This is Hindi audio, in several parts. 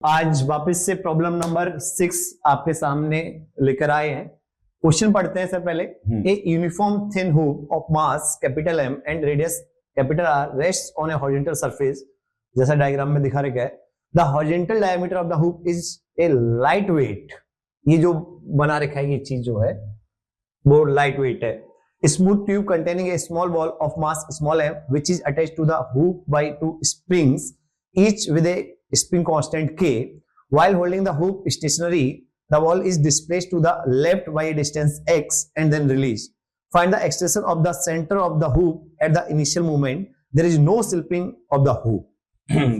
आज वापस से प्रॉब्लम नंबर 6 आपके सामने लेकर आए हैं। क्वेश्चन पढ़ते हैं सर पहले। A uniform thin hook of mass capital M and radius capital R rest on a horizontal surface, जैसा डायग्राम में दिखा रखा है। The horizontal diameter of the hook is a light weight. ये जो बना रखा है ये चीज जो है वो लाइट वेट है। Smooth tube containing a small ball of mass small M which is attached to the hook by 2 springs each with a spring constant k. While holding the hook stationary, the ball is displaced to the left by a distance x and then released. Find the extension of the center of the hook at the initial movement. There is no slipping of the hook.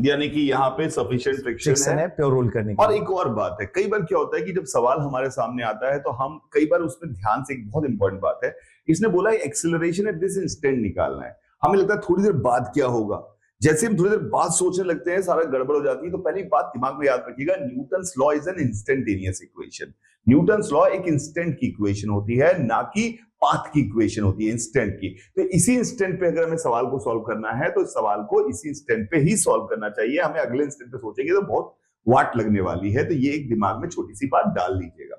यानी कि यहाँ पे सफिशिएंट फ्रिक्शन है प्योर रोल करने की। और एक और बात है, कई बार क्या होता है कि जब सवाल हमारे सामने आता है तो हम कई बार उसमें ध्यान से, एक बहुत इंपॉर्टेंट बात है, इसने बोला एक्सेलरेशन एट दिस इंस्टेंट निकालना है। हमें लगता है थोड़ी देर बाद क्या होगा, जैसे हम थोड़ी देर बाद सोचने लगते हैं सारा गड़बड़ हो जाती है। तो पहली बात दिमाग में याद रखिएगा, Newton's law is an instantaneous equation. Newton's law एक इंस्टेंट की इक्वेशन होती है, ना कि पाथ की इक्वेशन होती है, इंस्टेंट की। तो इसी इंस्टेंट पे अगर हमें सवाल को सॉल्व करना है तो इस सवाल को इसी इंस्टेंट पे ही सॉल्व करना चाहिए। हमें अगले इंस्टेंट पे सोचेंगे तो बहुत वाट लगने वाली है। तो ये एक दिमाग में छोटी सी बात डाल लीजिएगा।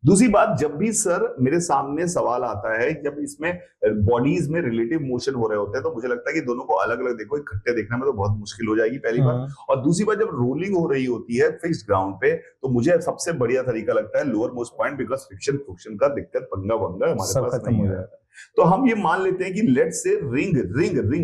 दूसरी बात, जब भी सर मेरे सामने सवाल आता है, जब इसमें बॉडीज में रिलेटिव मोशन हो रहे होते हैं, तो मुझे लगता है कि दोनों को अलग अलग देखो, इकट्ठे देखने में तो बहुत मुश्किल हो जाएगी पहली बार। और दूसरी बात, जब रोलिंग हो रही होती है फिक्स्ड ग्राउंड पे, तो मुझे सबसे बढ़िया तरीका लगता है lower most point, because friction का दिक्कत पंगा हमारे पास नहीं है। तो हम ये मान लेते हैं कि लेट से ring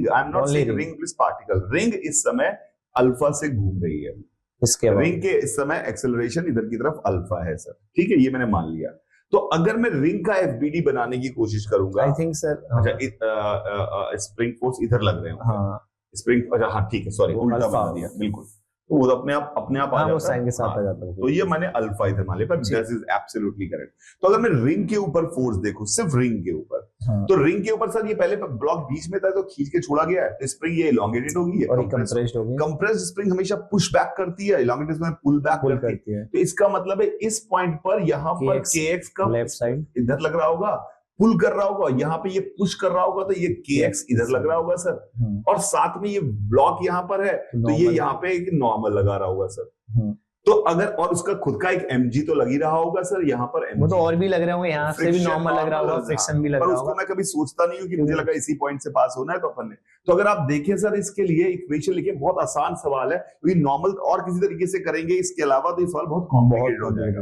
I am not saying ring plus particle, ring इस समय अल्फा से घूम रही है। रिंग के इस समय एक्सेलरेशन इधर की तरफ अल्फा है सर, ठीक है, ये मैंने मान लिया। तो अगर मैं रिंग का एफबीडी बनाने की कोशिश करूंगा, आई थिंक सर, अच्छा स्प्रिंग फोर्स इधर लग रहे हैं, स्प्रिंग, अच्छा हाँ ठीक है, सॉरी उल्टा बना दिया, बिल्कुल। तो वो अपने आप आ जाता है, साथ आ जाता है। तो ये मैंने अल्फा इधर मान लिया, पर दिस इज एब्सोल्युटली करेक्ट। तो अगर मैं रिंग के ऊपर फोर्स देखूं, सिर्फ रिंग के ऊपर, तो रिंग के ऊपर सर ये पहले ब्लॉक बीच में था तो खींच के छोड़ा गया है, तो स्प्रिंग ये इलोंगेटेड हो गई है, कंप्रेस्ड हो गई। कंप्रेस्ड स्प्रिंग हमेशा पुश बैक करती है, इलोंगेटेड स्प्रिंग पुल बैक करती है। तो इसका मतलब है इस पॉइंट पर यहाँ पर kx का लेफ्ट साइड इधर लग रहा होगा, पुल कर रहा होगा, यहाँ पे ये पुश कर रहा होगा, तो ये kx इधर लग रहा होगा सर, और साथ में ये ब्लॉक यहाँ पर है, तो ये यहाँ पे एक नॉर्मल लगा रहा होगा सर। तो अगर, और उसका खुद का एक mg तो लग ही रहा होगा सर, यहाँ पर mg, वो तो और भी लग रहे होंगे, यहाँ से भी नॉर्मल लग रहा होगा, फ्रिक्शन भी लग रहा होगा। उसको मैं कभी सोचता नहीं हूँ कि मुझे लगा इसी पॉइंट से पास होना है तो अपन ने। तो अगर आप देखें सर, इसके लिए इक्वेशन लिखिए, बहुत आसान सवाल है, क्योंकि नॉर्मल और किसी तरीके से करेंगे इसके अलावा तो ये सवाल बहुत कॉम्प्लिकेटेड हो जाएगा।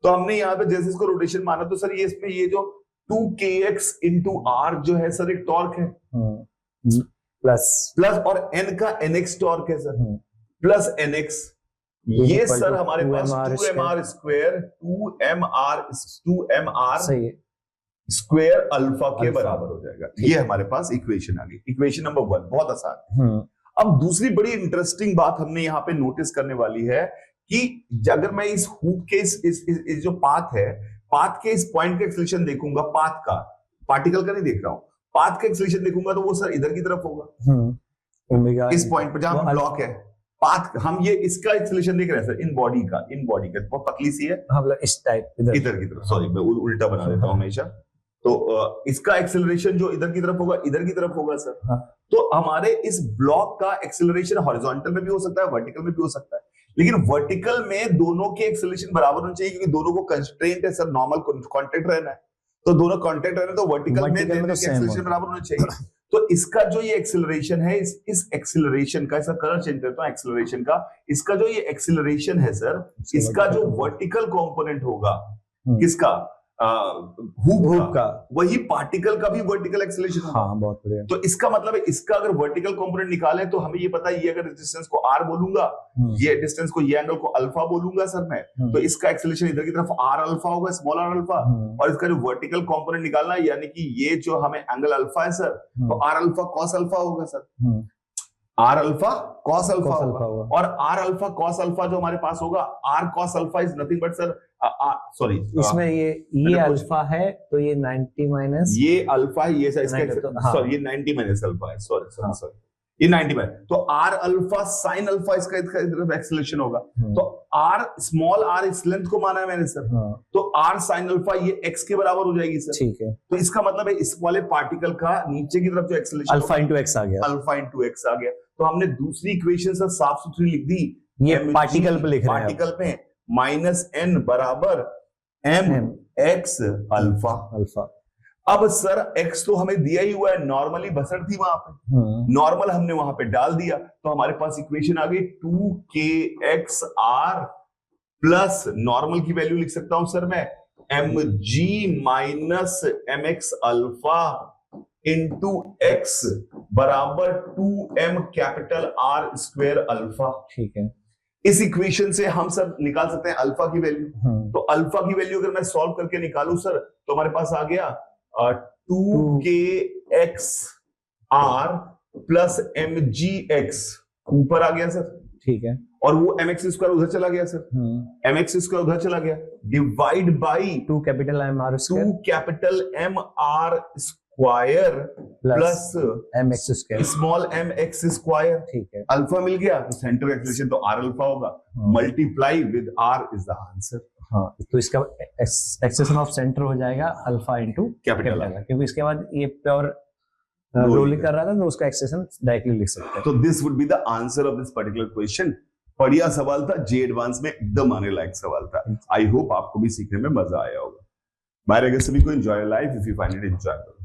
तो हमने यहाँ पे जैसे इसको रोटेशन माना, तो सर ये इसमें ये जो 2kx into r जो है सर एक टॉर्क है, प्लस और n का nx टॉर्क है सर, प्लस nx, ये सर हमारे पास 2mr square 2mr square alpha के बराबर हो जाएगा। ये हमारे पास इक्वेशन आ गई, इक्वेशन नंबर 1, बहुत आसान। अब दूसरी बड़ी इंटरेस्टिंग बात हमने यहाँ पे नोटिस करने वाली है कि अगर मैं इस हुक के इस जो पाथ है, पाथ के इस पॉइंट का एक्सेलरेशन देखूंगा, पाथ का, पार्टिकल का नहीं देख रहा हूं, पाथ का एक्सेलरेशन देखूंगा, तो वो सर इधर की तरफ होगा, इस पॉइंट पर जहां ब्लॉक है पाथ। हम ये इसका एक्सेलरेशन देख रहे हैं सर, इन बॉडी का बहुत पतली सी है, इस टाइप इधर की तरफ, सॉरी मैं उल्टा बना देता हूं हमेशा। तो इसका एक्सेलरेशन जो इधर की तरफ होगा, इधर की तरफ होगा सर। तो हमारे इस ब्लॉक का एक्सेलरेशन हॉरिजॉन्टल में भी हो सकता है, वर्टिकल में भी हो सकता है, लेकिन वर्टिकल में दोनों के एक्सेलरेशन बराबर होने चाहिए, क्योंकि दोनों को कंस्ट्रेंट है सर, नॉर्मल कांटेक्ट रहना है, तो दोनों कांटेक्ट रहना है, तो वर्टिकल में एक्सेलरेशन बराबर होना चाहिए। तो इसका जो ये एक्सेलरेशन है, इस एक्सेलरेशन का, इसका कलर चेंज करता हूं, एक्सेलरेशन का, इसका जो ये एक्सेलरेशन है सर, इसका जो वर्टिकल कंपोनेंट होगा, किसका, हुक का, वही पार्टिकल का भी वर्टिकल एक्सेलरेशन होगा। हाँ, बहुत बढ़िया। तो इसका मतलब है, इसका अगर वर्टिकल कंपोनेंट निकाले तो हमें ये पता है, ये अगर डिस्टेंस को r बोलूंगा, ये डिस्टेंस को, ये एंगल को अल्फा बोलूंगा सर मैं, तो इसका एक्सेलरेशन इधर की तरफ r अल्फा होगा, स्मॉल r अल्फा, और इसका जो वर्टिकल कंपोनेंट निकालना है, यानी कि ये जो हमें एंगल अल्फा है सर, तो r अल्फा कॉस अल्फा होगा sir, R alpha cos alpha होगा, और आर अल्फा कॉस अल्फा जो हमारे पास होगा, R cos alpha is nothing but sir, sorry इसमें ये अल्फा है, तो ये 90 माइनस, ये अल्फा है, ये सॉरी ये 90 माइनस अल्फा है, सॉरी ये 90 बाय, तो आर अल्फा साइन अल्फा इसका एक्सेलरेशन होगा। तो आर स्मॉल आर इस लेंथ को माना है मैंने सर, तो आर साइन अल्फा ये एक्स के बराबर हो जाएगी सर, ठीक है। तो इसका मतलब है इस वाले पार्टिकल का नीचे की तरफ जो एक्सेलरेशन अल्फा इंटू एक्स आ गया, अल्फा इंटू एक्स आ गया। तो हमने दूसरी इक्वेशन सर साफ सुथरी लिख दी, ये पार्टिकल पे लिख रहे हैं पार्टिकल पे माइनस एन बराबर एम एक्स अल्फा। अल्फा। अब सर x तो हमें दिया ही हुआ है, नॉर्मली बसर थी वहां पे, नॉर्मल हमने वहां पे डाल दिया, तो हमारे पास इक्वेशन आ गई 2kxr प्लस नॉर्मल की वैल्यू लिख सकता हूं सर मैं mg minus mx alpha into x बराबर 2m capital R square alpha. ठीक है, इस इक्वेशन से हम सब निकाल सकते हैं अल्फा की वैल्यू। तो अल्फा की वैल्यू अगर मैं सॉल्व करके निकालूं सर तो हमारे पास आ गया 2kxr प्लस mgx ऊपर आ गया सर। ठीक है, और वो mx स्क्वायर उधर चला गया सर, mx स्क्वायर उधर चला गया, divide by 2 capital M R 2 capital M R square plus mx square small mx square. ठीक है, अल्फा मिल गया तो सेंटर एक्सेलरेशन तो r अल्फा होगा, multiply with r is the answer. हाँ, तो इसका एक्सेशन ऑफ सेंटर हो जाएगा अल्फा इंटू कैपिटल कैपिटल, क्योंकि इसके बाद ये प्योर रोलिंग कर रहा था तो उसका एक्सेशन डायरेक्टली लिख सकते हैं। तो this would be the answer of this particular question. बढ़िया सवाल था, जे एडवांस में एकदम आने लायक सवाल था। आई होप आपको भी सीखने में मजा आया होगा। बाय, अगर सभी को enjoy life, if you find it enjoyable.